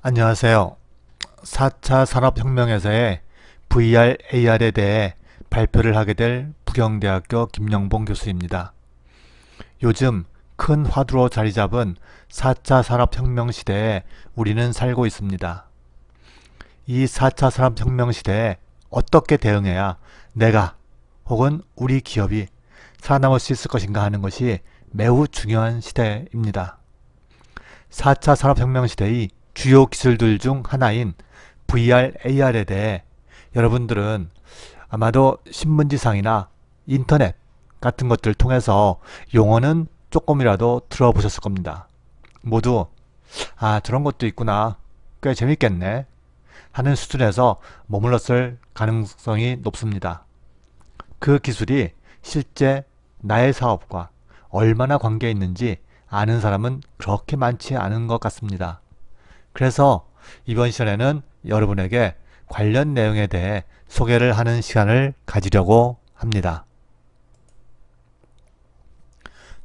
안녕하세요. 4차 산업혁명에서의 VR, AR에 대해 발표를 하게 될 부경대학교 김영봉 교수입니다. 요즘 큰 화두로 자리 잡은 4차 산업혁명 시대에 우리는 살고 있습니다. 이 4차 산업혁명 시대에 어떻게 대응해야 내가 혹은 우리 기업이 살아남을 수 있을 것인가 하는 것이 매우 중요한 시대입니다. 4차 산업혁명 시대의 주요 기술들 중 하나인 VR, AR에 대해 여러분들은 아마도 신문지상이나 인터넷 같은 것들을 통해서 용어는 조금이라도 들어보셨을 겁니다. 모두 저런 것도 있구나, 꽤 재밌겠네 하는 수준에서 머물렀을 가능성이 높습니다. 그 기술이 실제 나의 사업과 얼마나 관계 있는지 아는 사람은 그렇게 많지 않은 것 같습니다. 그래서 이번 시간에는 여러분에게 관련 내용에 대해 소개를 하는 시간을 가지려고 합니다.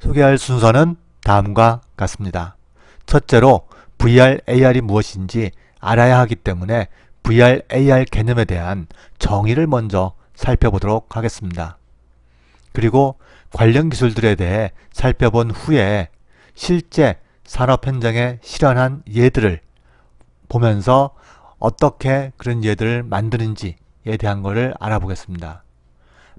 소개할 순서는 다음과 같습니다. 첫째로 VR, AR이 무엇인지 알아야 하기 때문에 VR, AR 개념에 대한 정의를 먼저 살펴보도록 하겠습니다. 그리고 관련 기술들에 대해 살펴본 후에 실제 산업 현장에 실현한 예들을 보면서 어떻게 그런 예들을 만드는지에 대한 것을 알아보겠습니다.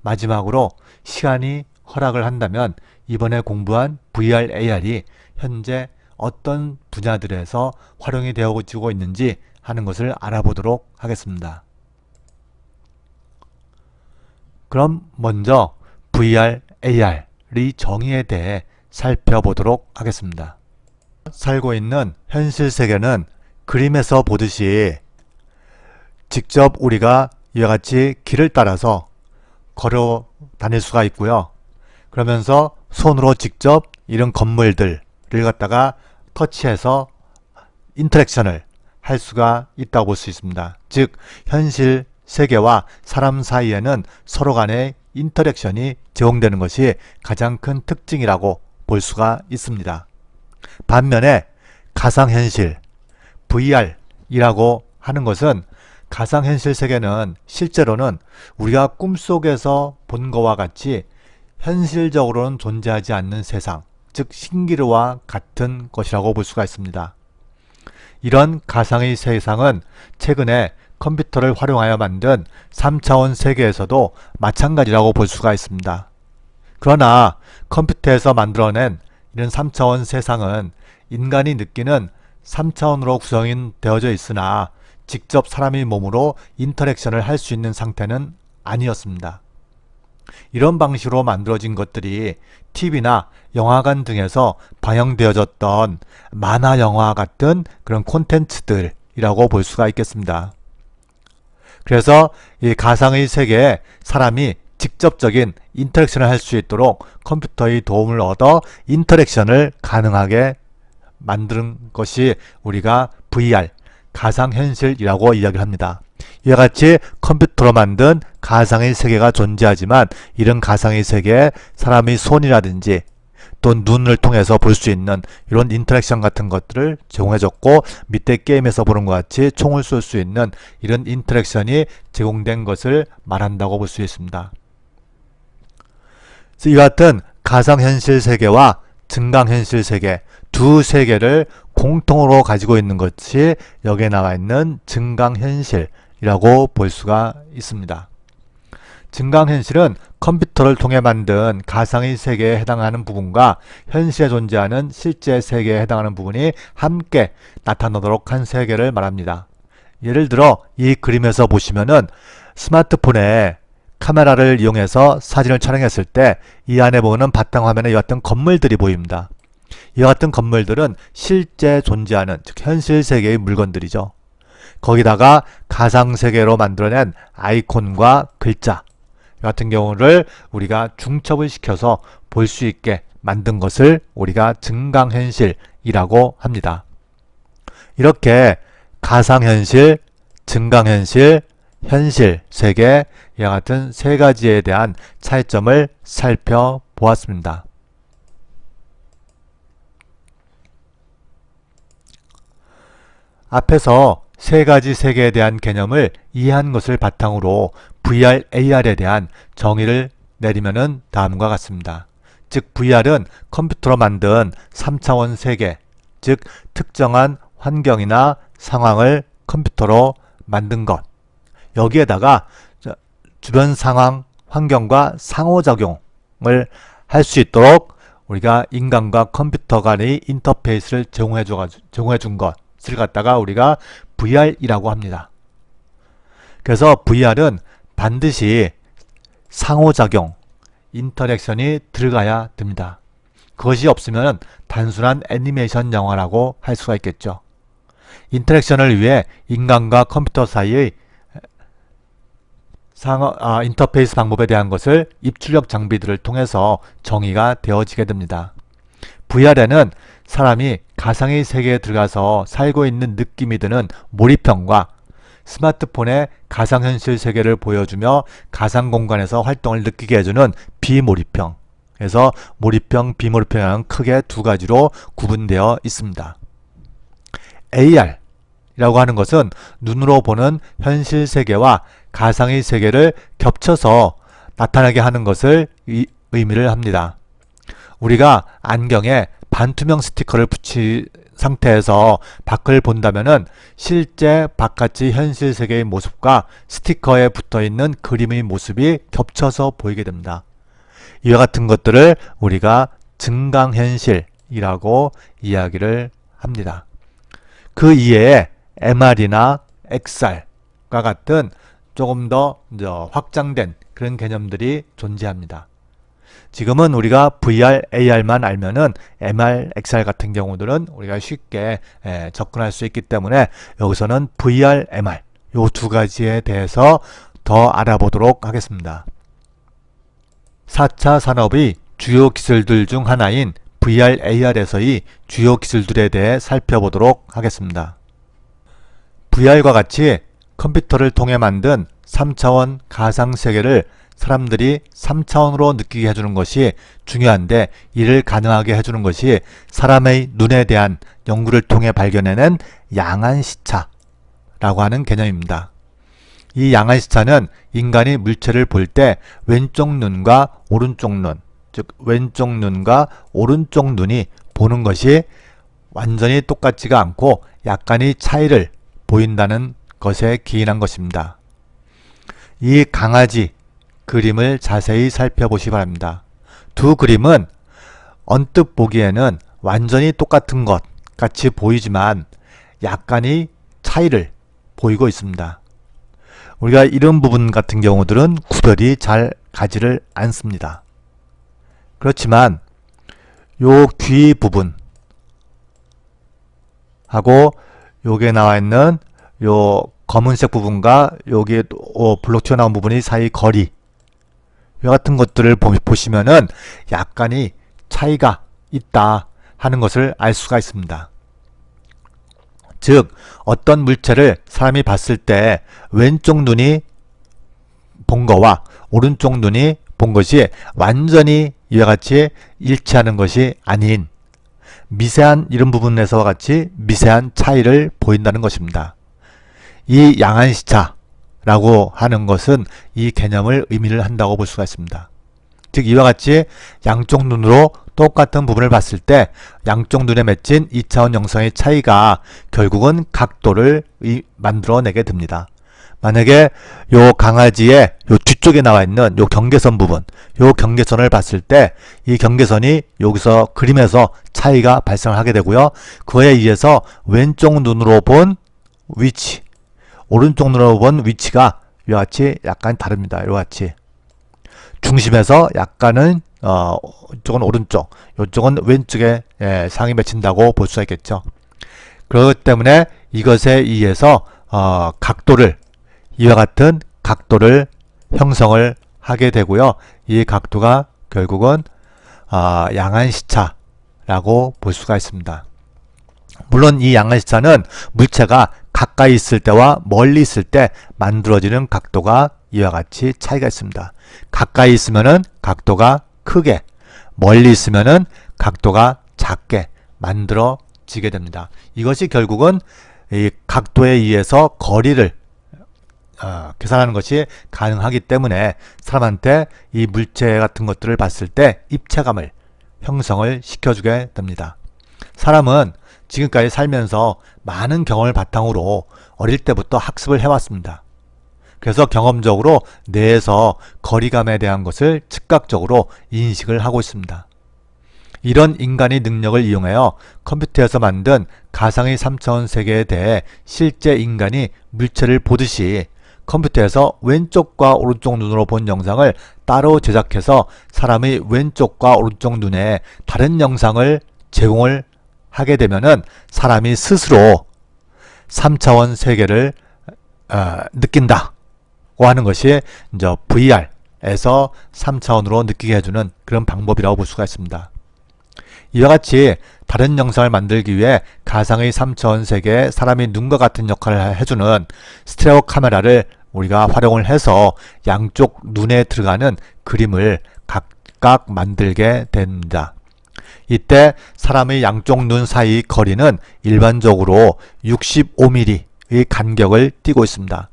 마지막으로 시간이 허락을 한다면 이번에 공부한 VR, AR이 현재 어떤 분야들에서 활용이 되어지고 있는지 하는 것을 알아보도록 하겠습니다. 그럼 먼저 VR, AR의 정의에 대해 살펴보도록 하겠습니다. 살고 있는 현실 세계는 그림에서 보듯이 직접 우리가 이와 같이 길을 따라서 걸어 다닐 수가 있고요. 그러면서 손으로 직접 이런 건물들을 갖다가 터치해서 인터랙션을 할 수가 있다고 볼 수 있습니다. 즉 현실 세계와 사람 사이에는 서로 간의 인터랙션이 제공되는 것이 가장 큰 특징이라고 볼 수가 있습니다. 반면에 가상현실 VR이라고 하는 것은 가상현실 세계는 실제로는 우리가 꿈속에서 본 것과 같이 현실적으로는 존재하지 않는 세상, 즉 신기루와 같은 것이라고 볼 수가 있습니다. 이런 가상의 세상은 최근에 컴퓨터를 활용하여 만든 3차원 세계에서도 마찬가지라고 볼 수가 있습니다. 그러나 컴퓨터에서 만들어낸 이런 3차원 세상은 인간이 느끼는 3차원으로 구성이 되어져 있으나 직접 사람의 몸으로 인터랙션을 할 수 있는 상태는 아니었습니다. 이런 방식으로 만들어진 것들이 TV나 영화관 등에서 방영되어졌던 만화 영화 같은 그런 콘텐츠들이라고 볼 수가 있겠습니다. 그래서 이 가상의 세계에 사람이 직접적인 인터랙션을 할 수 있도록 컴퓨터의 도움을 얻어 인터랙션을 가능하게 만드는 것이 우리가 VR, 가상현실이라고 이야기를 합니다. 이와 같이 컴퓨터로 만든 가상의 세계가 존재하지만 이런 가상의 세계에 사람의 손이라든지 또 눈을 통해서 볼 수 있는 이런 인터랙션 같은 것들을 제공해줬고 밑에 게임에서 보는 것 같이 총을 쏠 수 있는 이런 인터랙션이 제공된 것을 말한다고 볼 수 있습니다. 이 같은 가상현실 세계와 증강현실 세계 두 세계를 공통으로 가지고 있는 것이 여기에 나와 있는 증강현실이라고 볼 수가 있습니다. 증강현실은 컴퓨터를 통해 만든 가상의 세계에 해당하는 부분과 현실에 존재하는 실제 세계에 해당하는 부분이 함께 나타나도록 한 세계를 말합니다. 예를 들어 이 그림에서 보시면은 스마트폰에 카메라를 이용해서 사진을 촬영했을 때 이 안에 보이는 바탕화면에 이와 같은 건물들이 보입니다. 이와 같은 건물들은 실제 존재하는 즉 현실 세계의 물건들이죠. 거기다가 가상세계로 만들어낸 아이콘과 글자 같은 경우를 우리가 중첩을 시켜서 볼 수 있게 만든 것을 우리가 증강현실이라고 합니다. 이렇게 가상현실, 증강현실, 현실 세계 이와 같은 세 가지에 대한 차이점을 살펴보았습니다. 앞에서 세 가지 세계에 대한 개념을 이해한 것을 바탕으로 VR, AR에 대한 정의를 내리면은 다음과 같습니다. 즉 VR은 컴퓨터로 만든 3차원 세계, 즉 특정한 환경이나 상황을 컴퓨터로 만든 것, 여기에다가 주변 상황, 환경과 상호작용을 할 수 있도록 우리가 인간과 컴퓨터 간의 인터페이스를 제공해 준 것을 갖다가 우리가 VR이라고 합니다. 그래서 VR은 반드시 상호작용, 인터랙션이 들어가야 됩니다. 그것이 없으면 단순한 애니메이션 영화라고 할 수가 있겠죠. 인터랙션을 위해 인간과 컴퓨터 사이의 인터페이스 방법에 대한 것을 입출력 장비들을 통해서 정의가 되어지게 됩니다. VR에는 사람이 가상의 세계에 들어가서 살고 있는 느낌이 드는 몰입형과 스마트폰의 가상현실 세계를 보여주며 가상 공간에서 활동을 느끼게 해주는 비몰입형, 그래서 몰입형, 비몰입형이라는 크게 두 가지로 구분되어 있습니다. AR이라고 하는 것은 눈으로 보는 현실 세계와 가상의 세계를 겹쳐서 나타나게 하는 것을 의미를 합니다. 우리가 안경에 반투명 스티커를 붙인 상태에서 밖을 본다면은 실제 바깥의 현실 세계의 모습과 스티커에 붙어 있는 그림의 모습이 겹쳐서 보이게 됩니다. 이와 같은 것들을 우리가 증강현실이라고 이야기를 합니다. 그 이외에 MR이나 XR과 같은 조금 더 확장된 그런 개념들이 존재합니다. 지금은 우리가 VR, AR만 알면은 MR, XR 같은 경우들은 우리가 쉽게 접근할 수 있기 때문에 여기서는 VR, MR 요 두 가지에 대해서 더 알아보도록 하겠습니다. 4차 산업의 주요 기술들 중 하나인 VR, AR에서의 주요 기술들에 대해 살펴보도록 하겠습니다. VR과 같이 컴퓨터를 통해 만든 3차원 가상세계를 사람들이 3차원으로 느끼게 해주는 것이 중요한데, 이를 가능하게 해주는 것이 사람의 눈에 대한 연구를 통해 발견해낸 양안시차라고 하는 개념입니다. 이 양안시차는 인간이 물체를 볼 때 왼쪽 눈과 오른쪽 눈, 즉 왼쪽 눈과 오른쪽 눈이 보는 것이 완전히 똑같지가 않고 약간의 차이를 보인다는 것에 기인한 것입니다. 이 강아지 그림을 자세히 살펴보시기 바랍니다. 두 그림은 언뜻 보기에는 완전히 똑같은 것 같이 보이지만 약간의 차이를 보이고 있습니다. 우리가 이런 부분 같은 경우들은 구별이 잘 가지를 않습니다. 그렇지만 요 귀 부분 하고 요게 나와 있는 요 검은색 부분과 여기 블록 튀어나온 부분이 사이 거리, 이 같은 것들을 보시면은 약간의 차이가 있다 하는 것을 알 수가 있습니다. 즉 어떤 물체를 사람이 봤을 때 왼쪽 눈이 본 거와 오른쪽 눈이 본 것이 완전히 이와 같이 일치하는 것이 아닌 미세한 이런 부분에서와 같이 미세한 차이를 보인다는 것입니다. 이 양안시차라고 하는 것은 이 개념을 의미를 한다고 볼 수가 있습니다. 즉 이와 같이 양쪽 눈으로 똑같은 부분을 봤을 때 양쪽 눈에 맺힌 2차원 영상의 차이가 결국은 각도를 만들어내게 됩니다. 만약에 요 강아지의 요 뒤쪽에 나와 있는 요 경계선 부분, 요 경계선을 봤을 때 이 경계선이 여기서 그림에서 차이가 발생하게 되고요. 그에 의해서 왼쪽 눈으로 본 위치, 오른쪽 눈으로 본 위치가 이와 같이 약간 다릅니다. 이와 같이 중심에서 약간은 이쪽은 오른쪽, 이쪽은 왼쪽에 상이 맺힌다고 볼 수가 있겠죠. 그렇기 때문에 이것에 의해서 각도를, 이와 같은 각도를 형성을 하게 되고요. 이 각도가 결국은 양안시차라고 볼 수가 있습니다. 물론 이 양안시차는 물체가 가까이 있을 때와 멀리 있을 때 만들어지는 각도가 이와 같이 차이가 있습니다. 가까이 있으면은 각도가 크게, 멀리 있으면은 각도가 작게 만들어지게 됩니다. 이것이 결국은 이 각도에 의해서 거리를 계산하는 것이 가능하기 때문에 사람한테 이 물체 같은 것들을 봤을 때 입체감을 형성을 시켜주게 됩니다. 사람은 지금까지 살면서 많은 경험을 바탕으로 어릴 때부터 학습을 해왔습니다. 그래서 경험적으로 뇌에서 거리감에 대한 것을 즉각적으로 인식을 하고 있습니다. 이런 인간의 능력을 이용하여 컴퓨터에서 만든 가상의 3차원 세계에 대해 실제 인간이 물체를 보듯이 컴퓨터에서 왼쪽과 오른쪽 눈으로 본 영상을 따로 제작해서 사람의 왼쪽과 오른쪽 눈에 다른 영상을 제공을 하게 되면은 사람이 스스로 3차원 세계를 느낀다고 하는 것이 이제 VR에서 3차원으로 느끼게 해주는 그런 방법이라고 볼 수가 있습니다. 이와 같이 다른 영상을 만들기 위해 가상의 3차원 세계에 사람이 눈과 같은 역할을 해주는 스테레오 카메라를 우리가 활용을 해서 양쪽 눈에 들어가는 그림을 각각 만들게 됩니다. 이때 사람의 양쪽 눈 사이 거리는 일반적으로 65mm의 간격을 띠고 있습니다.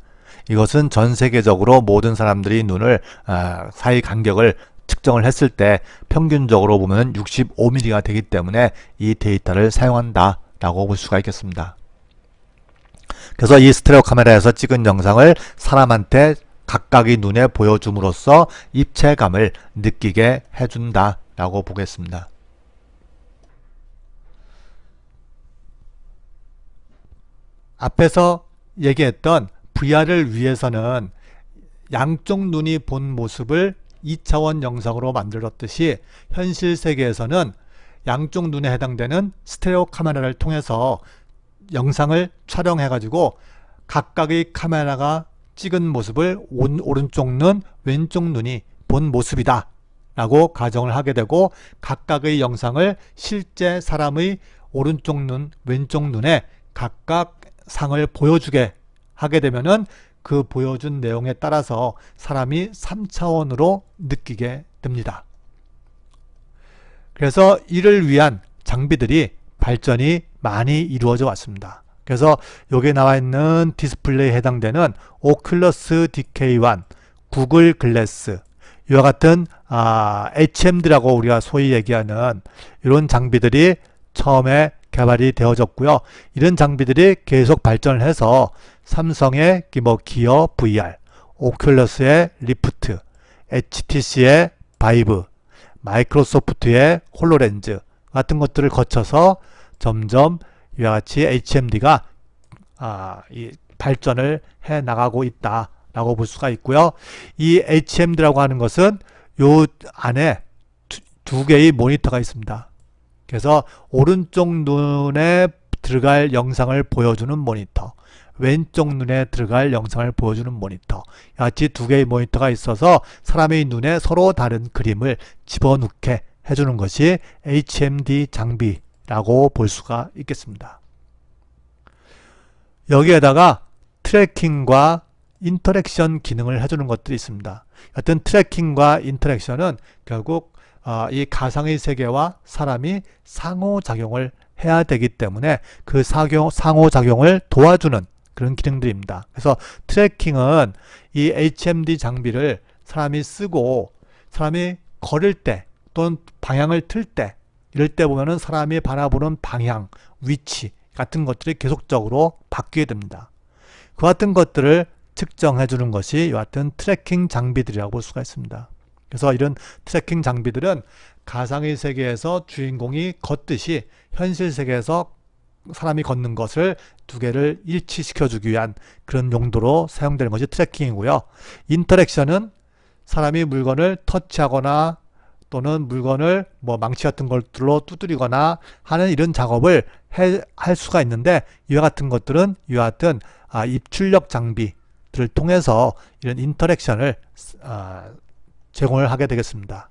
이것은 전 세계적으로 모든 사람들이 눈을 사이 간격을 측정을 했을 때 평균적으로 보면 65mm가 되기 때문에 이 데이터를 사용한다 라고 볼 수가 있겠습니다. 그래서 이 스테레오 카메라에서 찍은 영상을 사람한테 각각의 눈에 보여줌으로써 입체감을 느끼게 해준다 라고 보겠습니다. 앞에서 얘기했던 VR을 위해서는 양쪽 눈이 본 모습을 2차원 영상으로 만들었듯이 현실 세계에서는 양쪽 눈에 해당되는 스테레오 카메라를 통해서 영상을 촬영해 가지고 각각의 카메라가 찍은 모습을 오른쪽 눈, 왼쪽 눈이 본 모습이다 라고 가정을 하게 되고 각각의 영상을 실제 사람의 오른쪽 눈, 왼쪽 눈에 각각 상을 보여주게 하게 되면은 그 보여준 내용에 따라서 사람이 3차원으로 느끼게 됩니다. 그래서 이를 위한 장비들이 발전이 많이 이루어져 왔습니다. 그래서 여기에 나와 있는 디스플레이에 해당되는 오큘러스 DK1, 구글 글래스, 이와 같은 HMD라고 우리가 소위 얘기하는 이런 장비들이 처음에 개발이 되어졌고요. 이런 장비들이 계속 발전을 해서 삼성의 기어 VR, 오큘러스의 리프트, HTC의 바이브, 마이크로소프트의 홀로렌즈 같은 것들을 거쳐서 점점 이와 같이 HMD가 발전을 해 나가고 있다라고 볼 수가 있고요. 이 HMD라고 하는 것은 요 안에 두 개의 모니터가 있습니다. 그래서 오른쪽 눈에 들어갈 영상을 보여주는 모니터, 왼쪽 눈에 들어갈 영상을 보여주는 모니터, 같이 두 개의 모니터가 있어서 사람의 눈에 서로 다른 그림을 집어넣게 해주는 것이 HMD 장비라고 볼 수가 있겠습니다. 여기에다가 트래킹과 인터랙션 기능을 해주는 것들이 있습니다. 여튼 트래킹과 인터랙션은 결국 이 가상의 세계와 사람이 상호작용을 해야 되기 때문에 그 상호작용을 도와주는 그런 기능들입니다. 그래서 트래킹은 이 HMD 장비를 사람이 쓰고 사람이 걸을 때 또는 방향을 틀 때 이럴 때 보면은 사람이 바라보는 방향, 위치 같은 것들이 계속적으로 바뀌게 됩니다. 그 같은 것들을 측정해 주는 것이 이와 같은 트래킹 장비들이라고 볼 수가 있습니다. 그래서 이런 트래킹 장비들은 가상의 세계에서 주인공이 걷듯이 현실 세계에서 사람이 걷는 것을 두 개를 일치시켜 주기 위한 그런 용도로 사용되는 것이 트래킹이고요. 인터랙션은 사람이 물건을 터치하거나 또는 물건을 망치 같은 것들로 두드리거나 하는 이런 작업을 할 수가 있는데 이와 같은 것들은 이와 같은 입출력 장비들을 통해서 이런 인터랙션을 제공을 하게 되겠습니다.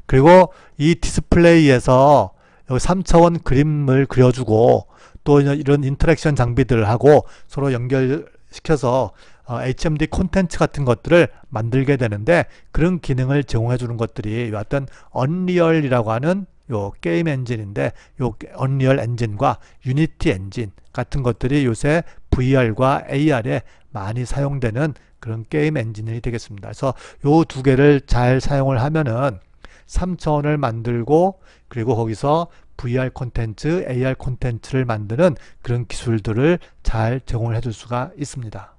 그리고 이 디스플레이에서 여기 3차원 그림을 그려주고 또 이런 인터랙션 장비들하고 서로 연결시켜서 HMD 콘텐츠 같은 것들을 만들게 되는데 그런 기능을 제공해 주는 것들이 어떤 언리얼이라고 하는 요 게임 엔진인데 요 언리얼 엔진과 유니티 엔진 같은 것들이 요새 VR과 AR에 많이 사용되는 그런 게임 엔진이 되겠습니다. 그래서 요 두 개를 잘 사용을 하면은 3차원을 만들고 그리고 거기서 VR 콘텐츠, AR 콘텐츠를 만드는 그런 기술들을 잘 제공을 해줄 수가 있습니다.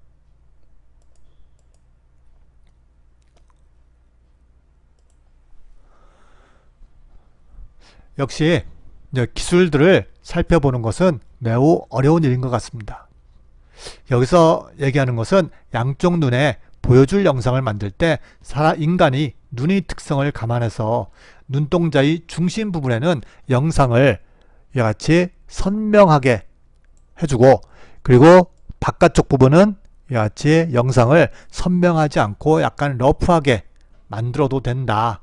역시 기술들을 살펴보는 것은 매우 어려운 일인 것 같습니다. 여기서 얘기하는 것은 양쪽 눈에 보여줄 영상을 만들 때 인간이 눈의 특성을 감안해서 눈동자의 중심 부분에는 영상을 이와 같이 선명하게 해주고 그리고 바깥쪽 부분은 이와 같이 영상을 선명하지 않고 약간 러프하게 만들어도 된다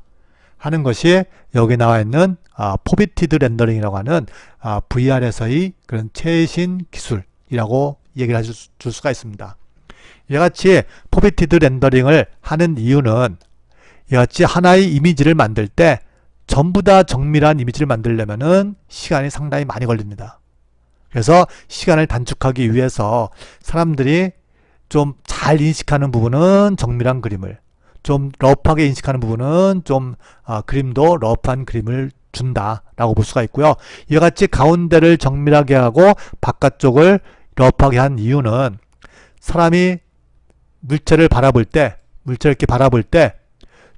하는 것이 여기 나와 있는 포비티드 렌더링이라고 하는 VR에서의 그런 최신 기술이라고 얘기를 해줄 수가 있습니다. 이같이 포비티드 렌더링을 하는 이유는 이같이 하나의 이미지를 만들 때 전부 다 정밀한 이미지를 만들려면은 시간이 상당히 많이 걸립니다. 그래서 시간을 단축하기 위해서 사람들이 좀 잘 인식하는 부분은 정밀한 그림을, 좀 러프하게 인식하는 부분은 좀 그림도 러프한 그림을 준다라고 볼 수가 있고요. 이와 같이 가운데를 정밀하게 하고 바깥쪽을 러프하게 한 이유는 사람이 물체를 이렇게 바라볼 때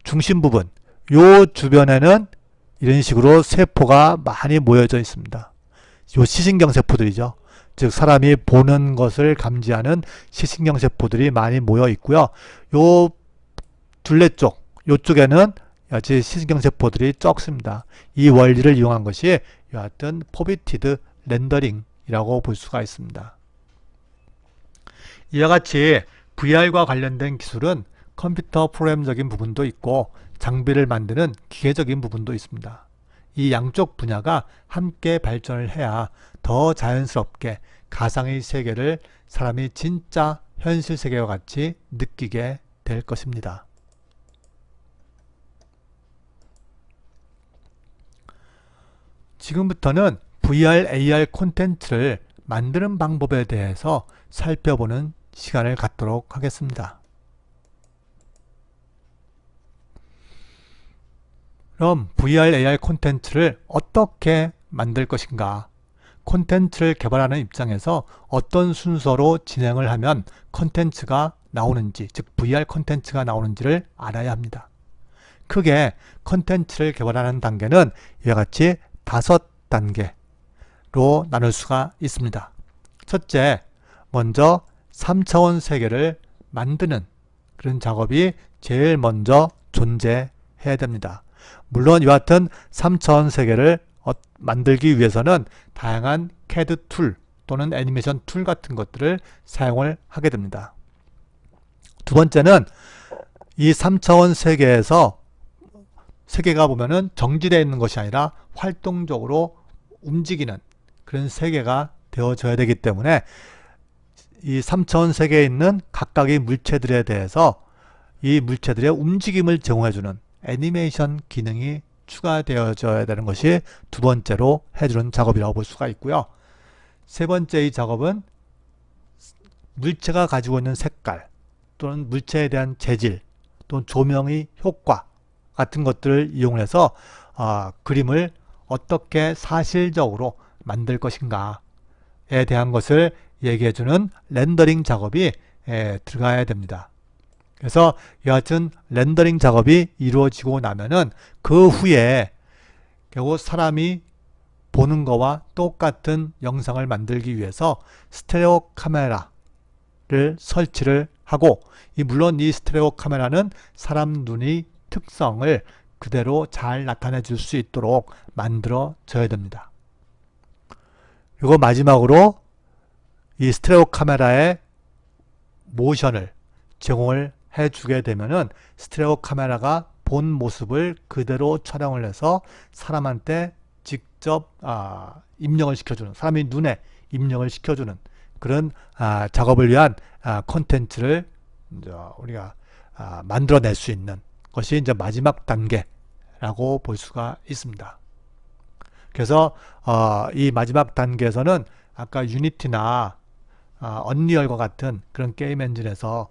중심 부분, 요 주변에는 이런 식으로 세포가 많이 모여져 있습니다. 요 시신경 세포들이죠. 즉 사람이 보는 것을 감지하는 시신경 세포들이 많이 모여 있고요. 요 둘레 쪽, 요쪽에는 여지 시신경 세포들이 적습니다. 이 원리를 이용한 것이 여하튼 포비티드 렌더링이라고 볼 수가 있습니다. 이와 같이 VR과 관련된 기술은 컴퓨터 프로그램적인 부분도 있고 장비를 만드는 기계적인 부분도 있습니다. 이 양쪽 분야가 함께 발전을 해야 더 자연스럽게 가상의 세계를 사람이 진짜 현실 세계와 같이 느끼게 될 것입니다. 지금부터는 VR, AR 콘텐츠를 만드는 방법에 대해서 살펴보는 시간을 갖도록 하겠습니다. 그럼 VR, AR 콘텐츠를 어떻게 만들 것인가? 콘텐츠를 개발하는 입장에서 어떤 순서로 진행을 하면 콘텐츠가 나오는지, 즉 VR 콘텐츠가 나오는지를 알아야 합니다. 크게 콘텐츠를 개발하는 단계는 이와 같이 5단계로 나눌 수가 있습니다. 첫째, 먼저 3차원 세계를 만드는 그런 작업이 제일 먼저 존재해야 됩니다. 물론 이와 같은 3차원 세계를 만들기 위해서는 다양한 CAD 툴 또는 애니메이션 툴 같은 것들을 사용을 하게 됩니다. 두 번째는 이 3차원 세계에서 세계가 보면은 정지되어 있는 것이 아니라 활동적으로 움직이는 그런 세계가 되어져야 되기 때문에 이 3차원 세계에 있는 각각의 물체들에 대해서 이 물체들의 움직임을 제공해주는 애니메이션 기능이 추가되어져야 되는 것이 두 번째로 해주는 작업이라고 볼 수가 있고요. 세 번째의 작업은 물체가 가지고 있는 색깔 또는 물체에 대한 재질 또는 조명의 효과 같은 것들을 이용해서 그림을 어떻게 사실적으로 만들 것인가에 대한 것을 얘기해주는 렌더링 작업이 들어가야 됩니다. 그래서 여하튼 렌더링 작업이 이루어지고 나면은 그 후에 결국 사람이 보는 거와 똑같은 영상을 만들기 위해서 스테레오 카메라를 설치를 하고 물론 이 스테레오 카메라는 사람 눈의 특성을 그대로 잘 나타내 줄 수 있도록 만들어져야 됩니다. 그리고 마지막으로 이 스테레오 카메라의 모션을 제공을 해주게 되면은 스테레오 카메라가 본 모습을 그대로 촬영을 해서 사람한테 직접 입력을 시켜주는, 사람의 눈에 입력을 시켜주는 그런 작업을 위한 콘텐츠를 우리가 만들어낼 수 있는 것이 이제 마지막 단계라고 볼 수가 있습니다. 그래서 이 마지막 단계에서는 아까 유니티나 언리얼과 같은 그런 게임 엔진에서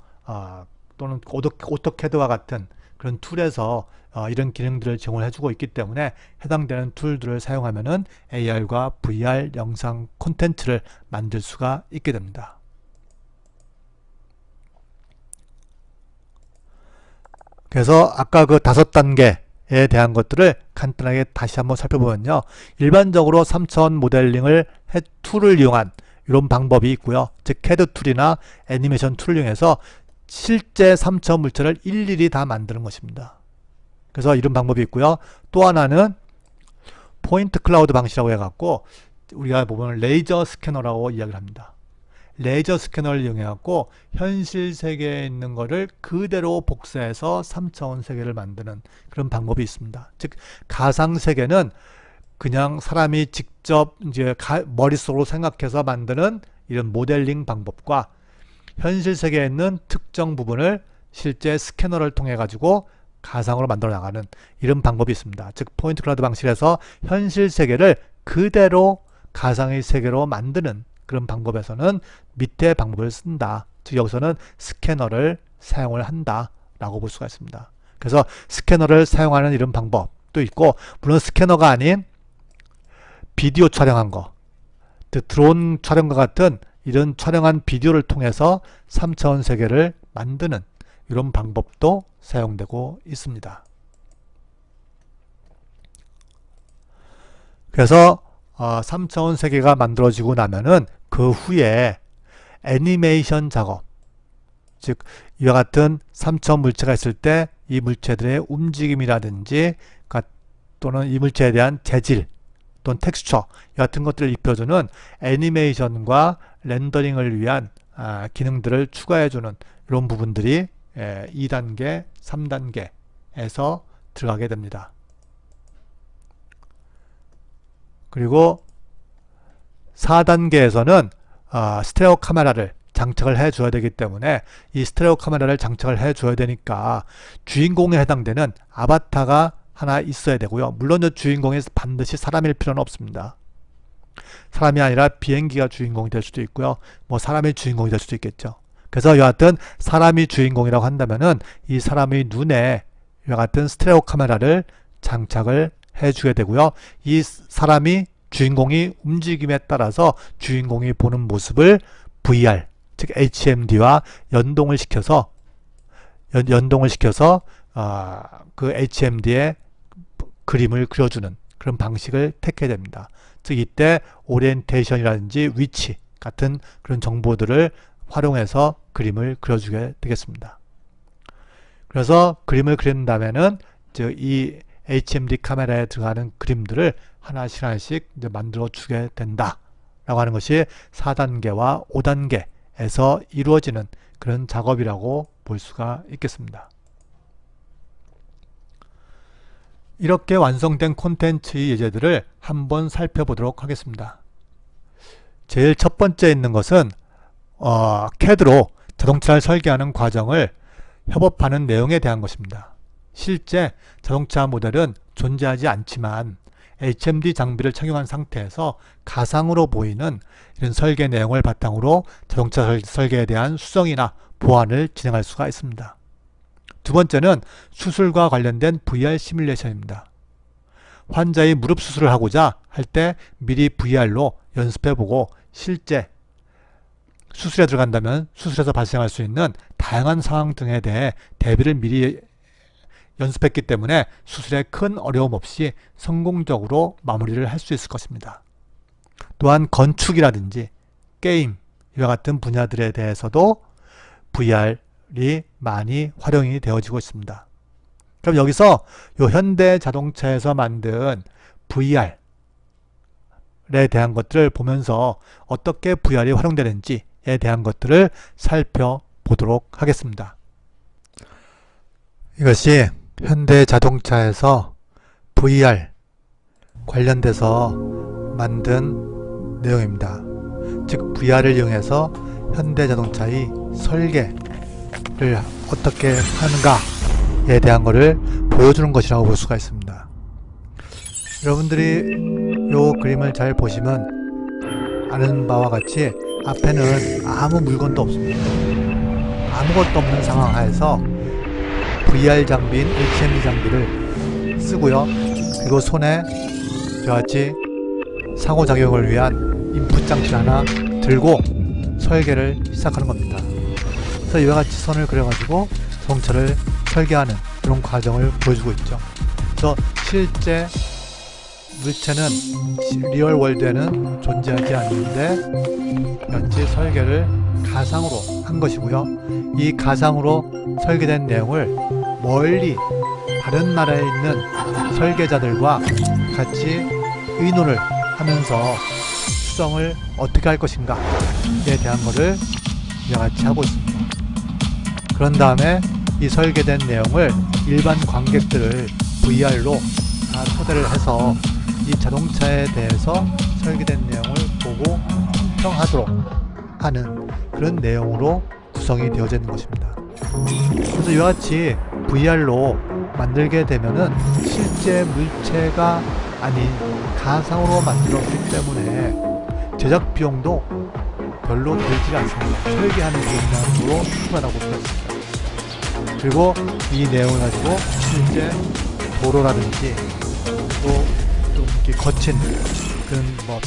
또는 오토캐드와 같은 그런 툴에서 이런 기능들을 제공해 주고 있기 때문에 해당되는 툴들을 사용하면은 AR과 VR 영상 콘텐츠를 만들 수가 있게 됩니다. 그래서 아까 그 5단계에 대한 것들을 간단하게 다시 한번 살펴보면요. 일반적으로 3차원 모델링을 툴을 이용한 이런 방법이 있고요. 즉 CAD 툴이나 애니메이션 툴을 이용해서 실제 3차원 물체를 일일이 다 만드는 것입니다. 그래서 이런 방법이 있고요. 또 하나는 포인트 클라우드 방식이라고 해갖고 우리가 보면 레이저 스캐너라고 이야기를 합니다. 레이저 스캐너를 이용해갖고 현실 세계에 있는 거를 그대로 복사해서 3차원 세계를 만드는 그런 방법이 있습니다. 즉 가상 세계는 그냥 사람이 직접 이제 머릿속으로 생각해서 만드는 이런 모델링 방법과 현실 세계에 있는 특정 부분을 실제 스캐너를 통해 가지고 가상으로 만들어 나가는 이런 방법이 있습니다. 즉 포인트 클라우드 방식에서 현실 세계를 그대로 가상의 세계로 만드는 그런 방법에서는 밑에 방법을 쓴다. 즉 여기서는 스캐너를 사용을 한다 라고 볼 수가 있습니다. 그래서 스캐너를 사용하는 이런 방법도 있고, 물론 스캐너가 아닌 비디오 촬영한 거, 즉 드론 촬영과 같은 이런 촬영한 비디오를 통해서 3차원 세계를 만드는 이런 방법도 사용되고 있습니다. 그래서 3차원 세계가 만들어지고 나면은 그 후에 애니메이션 작업, 즉 이와 같은 3차원 물체가 있을 때 이 물체들의 움직임이라든지 또는 이 물체에 대한 재질 또는 텍스처 같은 것들을 입혀주는 애니메이션과 렌더링을 위한 기능들을 추가해주는 이런 부분들이 2단계, 3단계에서 들어가게 됩니다. 그리고 4단계에서는 스테레오 카메라를 장착을 해 줘야 되기 때문에 이 스테레오 카메라를 장착을 해 줘야 되니까 주인공에 해당되는 아바타가 하나 있어야 되고요. 물론 저 주인공이 반드시 사람일 필요는 없습니다. 사람이 아니라 비행기가 주인공이 될 수도 있고요. 뭐 사람이 주인공이 될 수도 있겠죠. 그래서 여하튼 사람이 주인공이라고 한다면은 이 사람의 눈에 이와 같은 스테레오 카메라를 장착을 해주게 되고요. 이 사람이 주인공이 움직임에 따라서 주인공이 보는 모습을 VR, 즉 HMD와 연동을 시켜서 그 HMD의 그림을 그려주는 그런 방식을 택해야 됩니다. 즉 이때 오리엔테이션이라든지 위치 같은 그런 정보들을 활용해서 그림을 그려주게 되겠습니다. 그래서 그림을 그린다면은 이 HMD 카메라에 들어가는 그림들을 하나씩 이제 만들어 주게 된다 라고 하는 것이 4단계와 5단계에서 이루어지는 그런 작업이라고 볼 수가 있겠습니다. 이렇게 완성된 콘텐츠의 예제들을 한번 살펴보도록 하겠습니다. 제일 첫 번째 있는 것은 CAD로 자동차를 설계하는 과정을 협업하는 내용에 대한 것입니다. 실제 자동차 모델은 존재하지 않지만 HMD 장비를 착용한 상태에서 가상으로 보이는 이런 설계 내용을 바탕으로 자동차 설계에 대한 수정이나 보완을 진행할 수가 있습니다. 두 번째는 수술과 관련된 VR 시뮬레이션입니다. 환자의 무릎 수술을 하고자 할 때 미리 VR로 연습해보고 실제 수술에 들어간다면 수술에서 발생할 수 있는 다양한 상황 등에 대해 대비를 미리 연습했기 때문에 수술에 큰 어려움 없이 성공적으로 마무리를 할 수 있을 것입니다. 또한 건축이라든지 게임 이와 같은 분야들에 대해서도 VR이 많이 활용이 되어지고 있습니다. 그럼 여기서 요 현대 자동차에서 만든 VR에 대한 것들을 보면서 어떻게 VR이 활용되는지에 대한 것들을 살펴보도록 하겠습니다. 이것이 현대 자동차에서 VR 관련돼서 만든 내용입니다. 즉 VR을 이용해서 현대 자동차의 설계를 어떻게 하는가에 대한 것을 보여주는 것이라고 볼 수가 있습니다. 여러분들이 이 요 그림을 잘 보시면 아는 바와 같이 앞에는 아무 물건도 없습니다. 아무것도 없는 상황 하에서 VR 장비인 HMD 장비를 쓰고요. 그리고 손에 이와 같이 상호작용을 위한 인풋 장치 하나 들고 설계를 시작하는 겁니다. 그래서 이와 같이 선을 그려가지고 자동차를 설계하는 그런 과정을 보여주고 있죠. 그래서 실제 물체는 리얼 월드에는 존재하지 않는데 현재 설계를 가상으로 한 것이고요. 이 가상으로 설계된 내용을 멀리 다른 나라에 있는 설계자들과 같이 의논을 하면서 수정을 어떻게 할 것인가에 대한 것을 이와 같이 하고 있습니다. 그런 다음에 이 설계된 내용을 일반 관객들을 VR로 다 초대를 해서 이 자동차에 대해서 설계된 내용을 보고 평하도록 하는 그런 내용으로 구성이 되어져 있는 것입니다. 그래서 이와 같이 VR로 만들게 되면은 실제 물체가 아닌 가상으로 만들었기 때문에 제작 비용도 별로 들지 않습니다. 설계하는 비용만으로 충분하다고 보겠습니다. 그리고 이 내용을 가지고 실제 도로라든지 또 좀 이렇게 거친 그런 뭐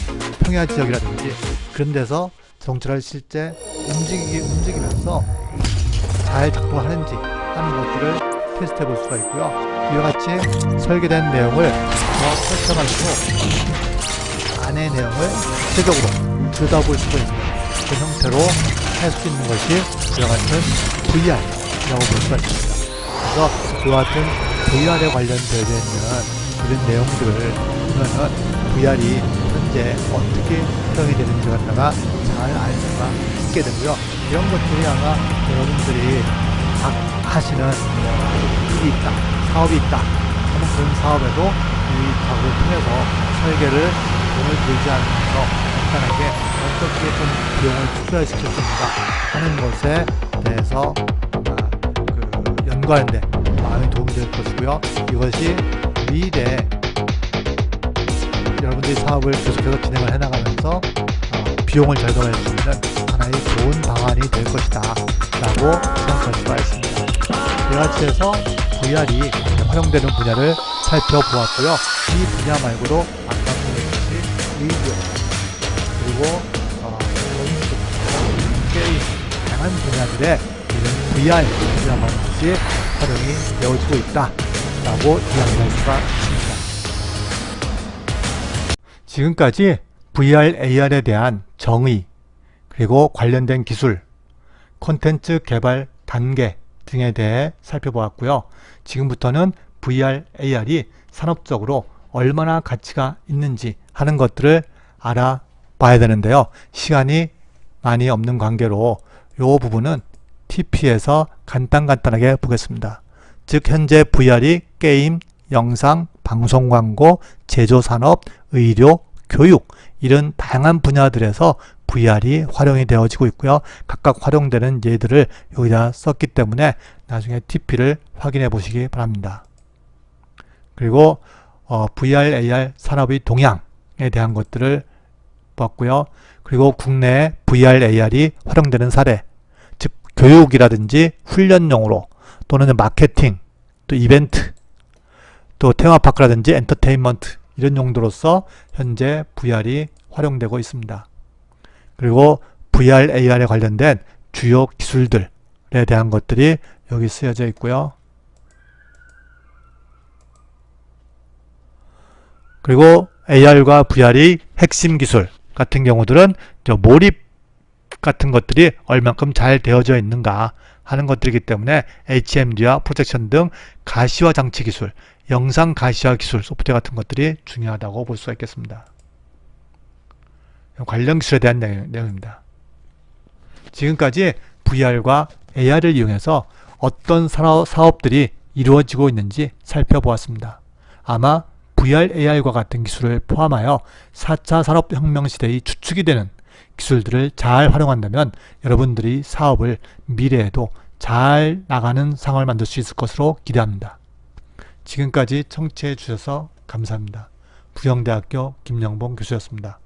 평야 지역이라든지 그런 데서 자동차를 실제 움직이면서 잘 작동하는지 하는 것들을 테스트해 볼 수가 있고요. 이와 같이 설계된 내용을 더 펼쳐가지고 안의 내용을 구체적으로 들여다볼 수가 있는 그런 형태로 할 수 있는 것이 이와 같은 VR이라고 볼 수가 있습니다. 그래서 이와 같은 VR에 관련되어 있는 이런 내용들을 보면은 VR이 현재 어떻게 활용이 되는지 갖다가 잘 알 수가 있게 되고요. 이런 것들이 아마 여러분들이 하시는 일이 있다, 사업이 있다 하는 그런 사업에도 이 작업을 통해서 설계를 돈을 들지 않으면서 간단하게 어떻게 좀 비용을 투자시킬 수 있는가 하는 것에 대해서 연구하는데 많은 도움이 될 것이고요. 이것이 미래에 여러분들이 사업을 계속해서 진행을 해나가면서 비용을 절감할 수 있는 하나의 좋은 방안이 될 것이다 라고 생각할 수가 있습니다. 이와 같이 해서 VR이 활용되는 분야를 살펴보았고요. 이 분야 말고도 아까 보셨듯이 의료 그리고 게임 다양한 분야들의 이런 VR 이라는 것이 활용이 되어지고 있다 라고 이야기할 수가 있습니다. 지금까지 VR, AR에 대한 정의, 그리고 관련된 기술, 콘텐츠 개발 단계 등에 대해 살펴보았고요. 지금부터는 VR, AR이 산업적으로 얼마나 가치가 있는지 하는 것들을 알아봐야 되는데요. 시간이 많이 없는 관계로 이 부분은 TP에서 간단하게 보겠습니다. 즉 현재 VR이 게임, 영상, 방송 광고, 제조산업, 의료, 교육 이런 다양한 분야들에서 VR이 활용이 되어지고 있고요. 각각 활용되는 예들을 여기다 썼기 때문에 나중에 TP를 확인해 보시기 바랍니다. 그리고 VR, AR 산업의 동향에 대한 것들을 봤고요. 그리고 국내에 VR, AR이 활용되는 사례, 즉 교육이라든지 훈련용으로 또는 마케팅, 또 이벤트, 또 테마파크라든지 엔터테인먼트 이런 용도로서 현재 VR이 활용되고 있습니다. 그리고 VR, AR에 관련된 주요 기술들에 대한 것들이 여기 쓰여져 있고요. 그리고 AR과 VR의 핵심 기술 같은 경우들은 몰입 같은 것들이 얼만큼 잘 되어져 있는가 하는 것들이기 때문에 HMD와 프로젝션 등 가시화 장치 기술, 영상 가시화 기술 소프트웨어 같은 것들이 중요하다고 볼 수가 있겠습니다. 관련 기술에 대한 내용입니다. 지금까지 VR과 AR을 이용해서 어떤 사업들이 이루어지고 있는지 살펴보았습니다. 아마 VR, AR과 같은 기술을 포함하여 4차 산업혁명 시대의 주축이 되는 기술들을 잘 활용한다면 여러분들이 사업을 미래에도 잘 나가는 상황을 만들 수 있을 것으로 기대합니다. 지금까지 청취해 주셔서 감사합니다. 부영대학교 김영봉 교수였습니다.